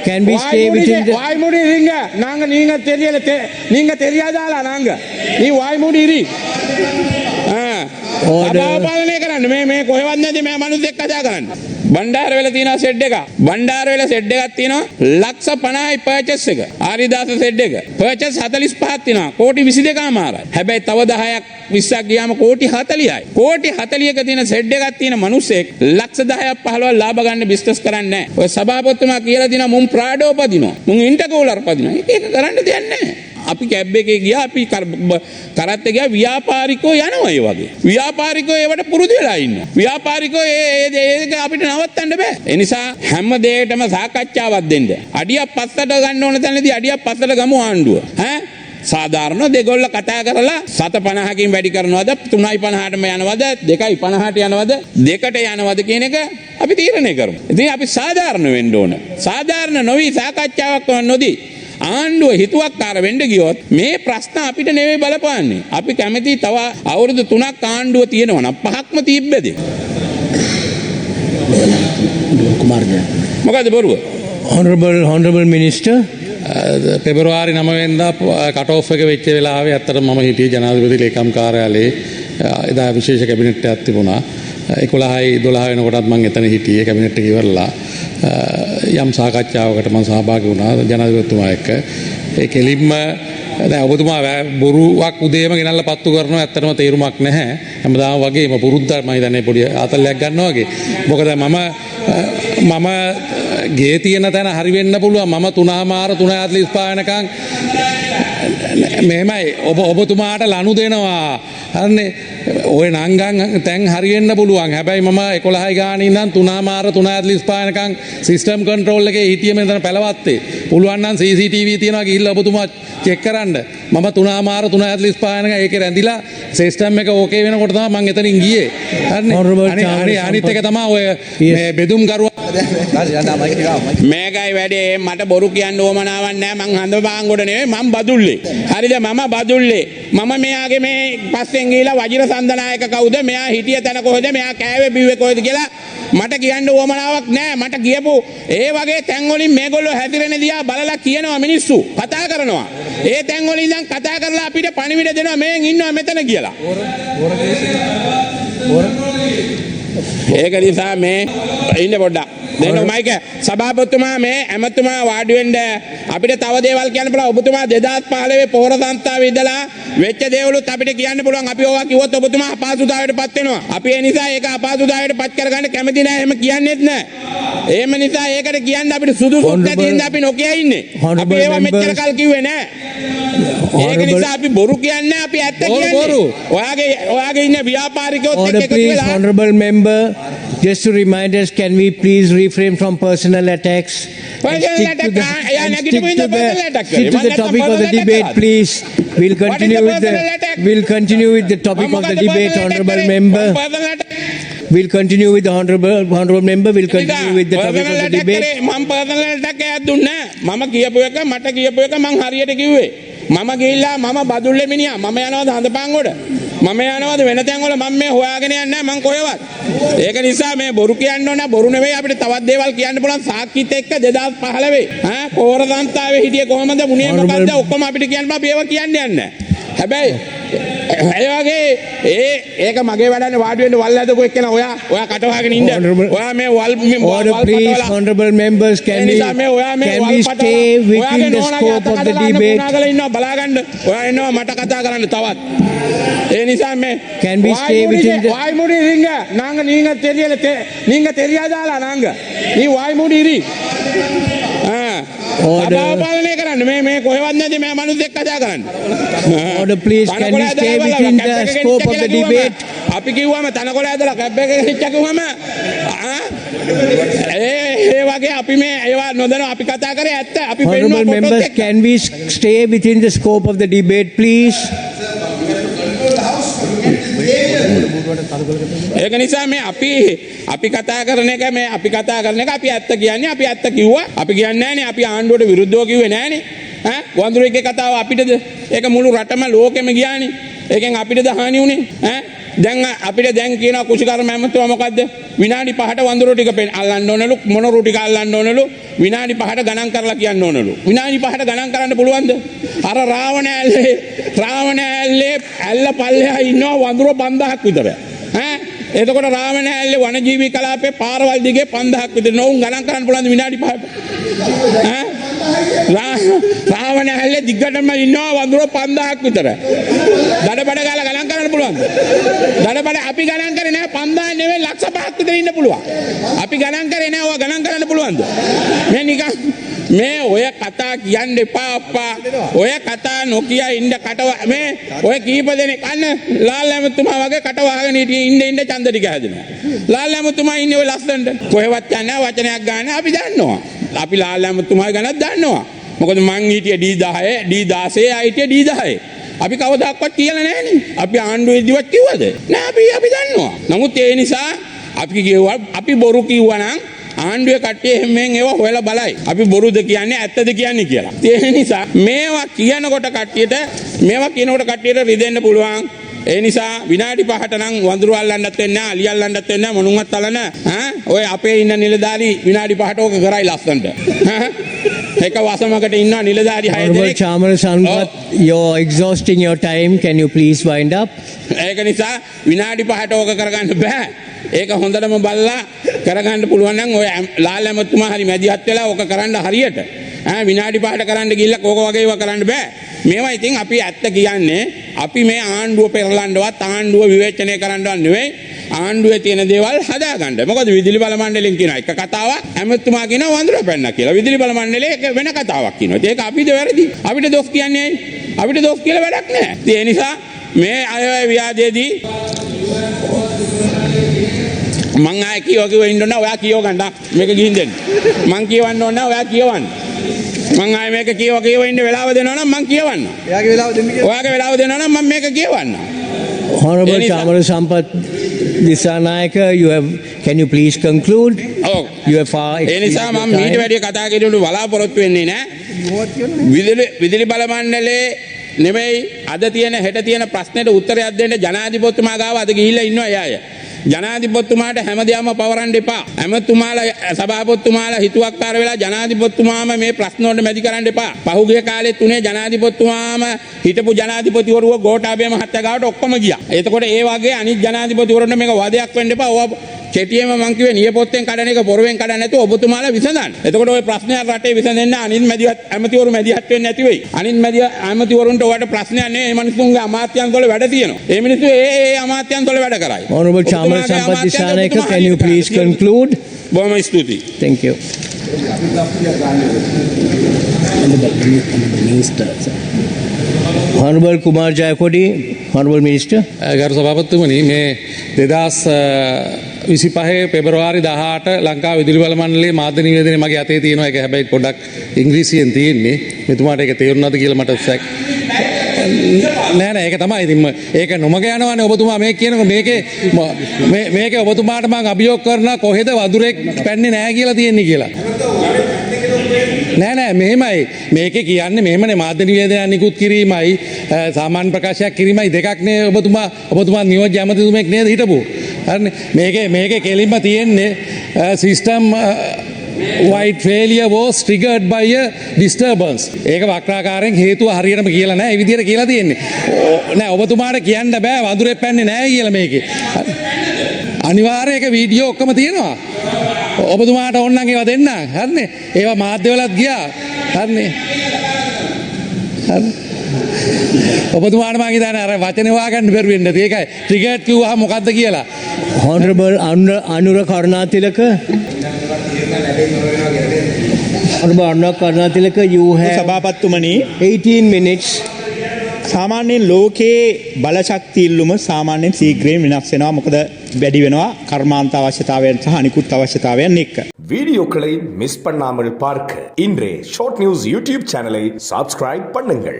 Can we stay within the... வாய்மூடி இருங்க. நீங்க தெரியாதால நாங்க. நீ வாய்மூடி இரு. පාලනය කරන්න මේ කොහෙවත් නැති මේ මිනිස්සෙක් කතා කරන්න. බණ්ඩාරවැල තියෙනවා ෂෙඩ් එකක්. බණ්ඩාරවැල ෂෙඩ් එකක් තියෙනවා ලක්ෂ 50යි පර්චේස් එක. ආරිදාස ෂෙඩ් එක. පර්චේස් 45ක් තියෙනවා. කෝටි 22කමාරයි. හැබැයි තව 10ක් 20ක් ගියාම කෝටි 40යි. කෝටි 40ක තියෙන ෂෙඩ් එකක් තියෙන මිනිස්සෙක් ලක්ෂ 10ක් 15ක් ලාභ ගන්න බිස්නස් කරන්නේ නැහැ. ඔය සභාපතිතුමා කියලා දිනවා මුන් ප්‍රාඩෝ පදිනවා. මුන් ඉන්ටර්කෝලර් පදිනවා. ඒක කරන්න දෙයක් නැහැ. අපි කැබ් එකේ ගියා අපි කරත් ගියා ව්‍යාපාරිකෝ යනවා ඒ වගේ. ව්‍යාපාරිකෝ ඒවට පුරුදු වෙලා ඉන්නවා. ව්‍යාපාරිකෝ ඒක අපිට නවත්තන්න බෑ. ඒ නිසා හැම දෙයකටම සාකච්ඡාවක් දෙන්න. අඩියක් පස්සට ගන්න ඕන තැනදී අඩියක් පස්සට ගමු ආණ්ඩුව. සාධාරණ දෙගොල්ල කතා කරලා 750කින් වැඩි කරනවද 3.50ටම යනවද 2.50ට යනවද 2ට යනවද කියන එක අපි තීරණය කරමු. ඉතින් අපි සාධාරණ වෙන්න ඕන. සාධාරණ නොවි සාකච්ඡාවක් නොදී ආණ්ඩුව හිතුවක්කාර වෙන්න ගියොත් මේ ප්‍රශ්න අපිට නෙවෙයි බලපාන්නේ. අපි කැමති තව අවුරුදු 3ක් ආණ්ඩුව තියෙනවා නම් 5ක්ම තිබ්බද? මොකද බොරුව? Honorable Minister, පෙබරවාරි 9 වෙනිදා කට් ඔෆ් එක වෙච්ච වෙලාවේ ඇත්තටම මම හිටියේ ජනාධිපති ලේකම් කාර්යාලයේ. එදා විශේෂ කැබිනට් එකක් තිබුණා. 11යි 12 වෙනකොටත් මම එතන හිටියේ කැබිනට් එක ඉවරලා. යම් සාකච්ඡාවකට මම සහභාගී වුණා ජනාධිපතිතුමා එක්ක. ඒ කෙලින්ම දැන් ඔබතුමා බොරුවක් උදේම ගෙනල්ලා පත්තු කරනවා ඇත්තටම තේරුමක් නැහැ. හැමදාම වගේම පුරුද්දක් මම හිතන්නේ පොඩි ආතල්ලයක් ගන්නවා වගේ. මොකද මම ගේ තියෙන තැන හරි වෙන්න පුළුවන්. මම 3:45 වෙනකන් මෙහෙමයි ඔබතුමාට ලනු දෙනවා. හරිනේ ඔය නංගන් තැන් හරි වෙන්න පුළුවන්. හැබැයි මම 11යි ගානේ ඉඳන් 3:45 වෙනකන් සිස්ටම් කන්ට්‍රෝල් එකේ හිටියේ මෙතන පැලවත්තේ. පුළුවන් නම් CCTV තියනවා ගිහිල්ලා ඔබතුමා චෙක් කරන්න. මම 3:45 වෙනකන් ඒකේ රැඳිලා සිස්ටම් එක ඕකේ වෙනකොට තමයි මම එතනින් ගියේ. හරිනේ අනිත් එක තමයි ඔය මේ බෙදුම් කරුවා මේකයි වැඩේ. මට බොරු කියන්න ඕමනාවක් නැහැ. මං හඳ බාංගොඩ නෙවෙයි මං බදුල්ලේ. හරිද? මම බදුල්ලේ. මම මෙයාගේ මේ පස්සෙන් ගිහිලා වජිර සන්දනායක කවුද? මෙයා හිටිය තැන කොහෙද? මෙයා කෑවේ බිව්වේ කොහෙද කියලා මට කියන්න ඕමනාවක් නැහැ. මට කියපු ඒ වගේ තැන් වලින් මේගොල්ලෝ හැදිරෙන දිහා බලලා කියනවා මිනිස්සු. කතා කරනවා. ඒ තැන් වලින් ඉඳන් කතා කරලා අපිට පණිවිඩ දෙනවා මෙන් ඉන්නවා මෙතන කියලා. ඒක නිසා මේ ඉන්න පොඩ්ඩක් දෙන්න මයික සභාපතිතුමා මේ ඇමතුමා වාඩි වෙන්න අපිට තව දේවල් කියන්න පුළුවන්. ඔබතුමා 2015 පොහොර සංස්ථාවේ ඉඳලා වෙච්ච දේවලුත් අපිට කියන්න පුළුවන්. අපි ඕවා කිව්වොත් ඔබතුමා අපහසුතාවයටපත් වෙනවා. අපි ඒ නිසා ඒක අපහසුතාවයටපත් කරගන්න කැමති නැහැ. එහෙම කියන්නේත් නැහැ. එහෙම නිසා ඒකට කියන්න අපිට සුදුසුත් නැති හින්දා අපි නොකිය ඉන්නේ. අපි ඒවා මෙච්චර කල් කිව්වේ නැහැ. ඒක නිසා අපි බොරු කියන්නේ අපි ඇත්ත කියන්නේ. ඔයාගේ ඉන්න ව්‍යාපාරිකයොත් එක්ක එකතු වෙලා Honorable member, just to remind us, can we please refrain from personal attacks? Stick to the topic of the debate, please. We'll continue with the topic of the debate, honorable member. We'll continue with the honorable member. We'll continue with the topic of the debate. මම personal attack එකක් දුන්නේ නැහැ. මම කියපු එක මට කියපු එක මං හරියට කිව්වේ. මම ගිහිල්ලා මම බදුල්ලේ මිනිහා. මම යනවාද හඳපාංගොඩ? මම යනවාද වෙන තැන් වල මම මේ හොයාගෙන යන්නේ නැහැ මං කොහෙවත්. ඒක නිසා මේ බොරු කියන්න ඕන බොරු නෙවෙයි අපිට තවත් දේවල් කියන්න පුළුවන් සාක්කිත් එක්ක 2015 පොහොර සංස්ථාවේ හිටියේ කොහමද මුනියේ මොකද්ද ඔක්කොම අපිට කියන්න බෑ අපි ඒවා කියන්න යන්නේ නැහැ. හැබැයි ඒ වගේ ඒක මගේ වැඩන්නේ වාඩි වෙන්න වල් ඇදපු එක්කන ඔයා කට වහගෙන ඉන්න. ඔයා මේ වල් please honorable members, can we stay within the scope of the debate? බලා ගන්න. ඔයා එනවා මට කතා කරන්න තවත්. ඒ නිසා මේ can we stay within the வாய்மூடி இருங்க. நீங்க தெரியாதால நாங்க. நீ வாய்மூடி இரு. පාලනය කරන්න මේ කොහෙවත් නැති මේ මිනිස්සෙක් කතා කරන්න. Order please, can we stay within the scope of the debate? අපි කිව්වම තනකොළ ඇදලා කැබ් එක හිච්ච කිව්වම ඒ වගේ අපි මේ ඒවා නොදැන අපි කතා කරේ ඇත්ත. අපි Honorable members, can we stay within the scope of the debate, please? ඒක නිසා මේ අපි කතා කරන එක අපි ඇත්ත කියන්නේ අපි ඇත්ත කිව්වා. අපි කියන්නේ නැහනේ අපි ආණ්ඩුවට විරුද්ධව කිව්වේ නැහනේ. වඳුරෙක්ගේ කතාව අපිටද? ඒක මුළු රටම ලෝකෙම ගියානේ. ඒකෙන් අපිටද හානි උනේ? දැන් අපිට දැන් කියනවා කුෂිකර්ම ඇමතුමා මොකද්ද? විනාඩි 5ට වඳුරු ටික අල්ලන්න ඕනලු, මොනරු ටික අල්ලන්න ඕනලු, විනාඩි 5ට ගණන් කරලා කියන්න ඕනලු. විනාඩි 5ට ගණන් කරන්න පුළුවන්ද? අර රාවණ ඇල්ලේ ඇල්ල පල්ලෙහා ඉන්නවා වඳුරු 5000ක් විතර. ඈ එතකොට රාවණ ඇල්ලේ වනජීවී කලාපේ පාරවල් දිගේ 5000ක් විතර නෝන් ගණන් කරන්න පුළුවන්ද විනාඩි 5ට? ඈ රාවණ ඇල්ලේ දිගටම ඉන්නවා වඳුරු 5000ක් විතර. දඩබඩ ගාලා ගණන් කරන්න පුළුවන්ද? දඩබඩ අපි ගණන් කරේ නෑ 5000 නෙවෙයි ලක්ෂ 5ක් විතර ඉන්න පුළුවන්. අපි ගණන් කරේ නෑ ඔය ගණන් කරන්න පුළුවන්ද? මේ නිකන් මේ ඔය කතා කියන්න එපා අප්පා. ඔය කතා නොකිය ඉන්න මේ ඔය කීප දෙනෙක් අන්න ලාල් ඇමතුමා වගේ කට වහගෙන ඉන්න ඡන්ද ටික හැදෙනවා. ලාල් ඇමතුමා ඉන්නේ ඔය ලස්සනට. කොහෙවත් යන්නේ වචනයක් ගන්න අපි දන්නවා. අපි ලාල් ඇමතුමා ගැනත් දන්නවා. මොකද මං හිටියේ D10 D16 හිටියේ D10. අපි කවදාවත් කියලා නැහනේ. අපි ආණ්ඩුවේදීවත් කිව්වද? නෑ අපි දන්නවා. නමුත් ඒ නිසා අපි කිව්වා අපි බොරු කිව්වා නම් ආණ්ඩුවේ කට්ටිය හැමෙන් ඒවා හොයලා බලයි. අපි බොරුද කියන්නේ ඇත්තද කියන්නේ කියලා. ඒ නිසා මේවා කියනකොට කට්ටියට රිදෙන්න පුළුවන්. ඒ නිසා විනාඩි 5ට නම් වඳුරු අල්ලන්නත් වෙන්නේ නැහැ, අලි අල්ලන්නත් වෙන්නේ නැහැ, මොනුවත් අල්ලන ඔය අපේ ඉන්න නිලධාරි විනාඩි 5ට ඕක කරයි ලස්සනට. එක වසමකට ඉන්න නිලධාරි 6 Honorable දෙනෙක්. Chamara Sampath, you're exhausting your time. Can you please wind up? ඒක නිසා විනාඩි 5ට ඕක කරගන්න බෑ. ඒක හොඳටම බලලා කරගන්න පුළුවන් නම් ඔය ලාල් ඇමතුමා හරි මැදිහත් වෙලා ඕක කරන්න හරියට. විනාඩි 5ට කරන්න ගිහිල්ලා ඕක වගේ ඒවා කරන්න බෑ. මේවා ඉතින් අපි ඇත්ත කියන්නේ අපි මේ ආණ්ඩුව පෙරලන්නවත් ආණ්ඩුව විවේචනය කරන්නවත් නෙවෙයි ආණ්ඩුවේ තියෙන දේවල් හදාගන්න. මොකද විදුලි බල මණ්ඩලයෙන් කියන එක කතාවක් ඇමතුමා කියනවා වඳුර පැන්න කියලා. විදුලි බල මණ්ඩලයේ වෙන කතාවක් කියනවා. ඒක අපිද වැරදි. අපිට දොස් කියන්නේ ඇයි? අපිට දොස් කියලා වැඩක් නැහැ. ඒ නිසා මේ අය ව්‍යාජයේදී මං ආයේ කියව ඉන්න ඕන ඔයා කියව ගන්න. මේක ගිහින් දෙන්න. මං කියවන්න ඕන ඔයා කියවන්න. මං ආයේ මේක කියව ඉන්න වෙලාව දෙනවා නම් මං කියවන්න. ඔයාගේ වෙලාව දෙන්න කියලා. ඔයාගේ වෙලාව දෙනවා නම් මම මේක කියවන්න. Honorable Chamara Sampath Dissanayake, can you please conclude? ඔව්. You have far ඒ නිසා මම මීට වැඩි කතා කිරීමට බලාපොරොත්තු වෙන්නේ නැහැ. විදුලි බල මණ්ඩලයේ නෙමෙයි අද තියෙන හෙට තියෙන ප්‍රශ්නෙට උත්තරයක් දෙන්න ජනාධිපතිතුමා ගාව අද ගිහිල්ලා ඉන්නවා එයාය. ජනාධිපතිතුමාට හැමදේම පවරන්න එපා. ඇමතුමාලා සභාපතිතුමාලා හිතුවක්කාර වෙලා ජනාධිපතිතුමාම මේ ප්‍රශ්න වලට මැදි කරන්න එපා. පහුගිය කාලේ තුනේ ජනාධිපතිතුමාම හිටපු ජනාධිපතිවරුව ගෝඨාභය මහත්තයා ගාවට ඔක්කොම ගියා. එතකොට ඒ වගේ අනිත් ජනාධිපතිවරුන්ට මේක වදයක් වෙන්න එපා. ඔය කෙටියෙන්ම මං කිව්වේ නියපොත්තෙන් කඩන එක පොරවෙන් කඩන්න නැතුව ඔබතුමාලා විසඳන්න. එතකොට ওই ප්‍රශ්නයක් රටේ විසඳෙන්න අනිත් මැදිහත් ඇමතිවරු මැදිහත් වෙන්නේ නැති වෙයි. අනිත් ඇමතිවරුන්ට ඔයාලට ප්‍රශ්නයක් නෙවෙයි. මේ මිනිස්සුන්ගේ අමාත්‍යංශ වල වැඩ තියෙනවා. ඒ මිනිස්සු ඒ අමාත්‍යංශ වල වැඩ කරයි. Honorable Chamara Sampath Dissanayake, can you please conclude? බොහොම ස්තුතියි. Thank you. Honorable Kumar Jayakodi, Honorable Minister. ගරු සභාපතිතුමනි මේ 2025 පෙබරවාරි 18 ලංකා විදුලි බල මණ්ඩලයේ මාධ්‍ය නිවේදනය මගේ අතේ තියෙනවා. ඒක හැබැයි පොඩ්ඩක් ඉංග්‍රීසියෙන් තියෙන්නේ. මෙතුමාට ඒක තේරුණාද කියලා මට නෑ ඒක තමයි. ඉතින් ඒක නොමග යනවානේ ඔබතුමා මේ කියනකොට මේකේ ඔබතුමාට මම අභියෝග කරනවා කොහෙද වදුරෙක් පැන්නේ නැහැ කියලා තියෙන්නේ කියලා. නෑ මෙහෙමයි මේකේ කියන්නේ මෙහෙමනේ මාධ්‍ය නිවේදනය නිකුත් කිරීමයි සාමාන්‍ය ප්‍රකාශයක් කිරීමයි දෙකක් නේ. ඔබතුමා නියෝජ්‍ය ඇමතිතුමෙක් නේද හිටපු. හරිනේ මේකේ කෙලින්ම තියෙන්නේ system white failure was triggered by a disturbance. ඒක වක්‍රාකාරයෙන් හේතුව හරියටම කියලා නැහැ. ඒ විදිහට කියලා තියෙන්නේ. නෑ ඔබතුමාට කියන්න බෑ වඳුරේ පැන්නේ නැහැ කියලා මේකේ. අනිවාර්යයෙන් ඒක වීඩියෝ ඔක්කොම තියෙනවා. ඔබතුමාට ඕන නම් ඒවා දෙන්න. හරිනේ. ඒවා මාධ්‍යවලත් ගියා. හරිනේ. හරි. ඔබතුමාට මම හිතන්නේ අර වචනේ හොයාගන්න බැරි වෙන්නේ නැති. ඒකයි ට්‍රිගර්ඩ් කිව්වහම මොකද්ද කියලා. Honorable Anura Karunatilaka. Honorable Anura Karunatilaka, you have සභාපතිතුමනි 18 minutes. සාමාන්‍යයෙන් ලෝකයේ බලශක්ති ඉල්ලුම සාමාන්‍යයෙන් ශීඝ්‍රයෙන් වෙනස් වෙනවා. මොකද වැඩි වෙනවා කර්මාන්ත අවශ්‍යතාවයන් සහ අනිකුත් අවශ්‍යතාවයන් එක්ක. வீடியோக்களை மிஸ் பண்ணாமல் பார்க்க இன்றே ஷார்ட் நியூஸ் யூடியூப் சேனலை சப்ஸ்கிரைப் பண்ணுங்கள்.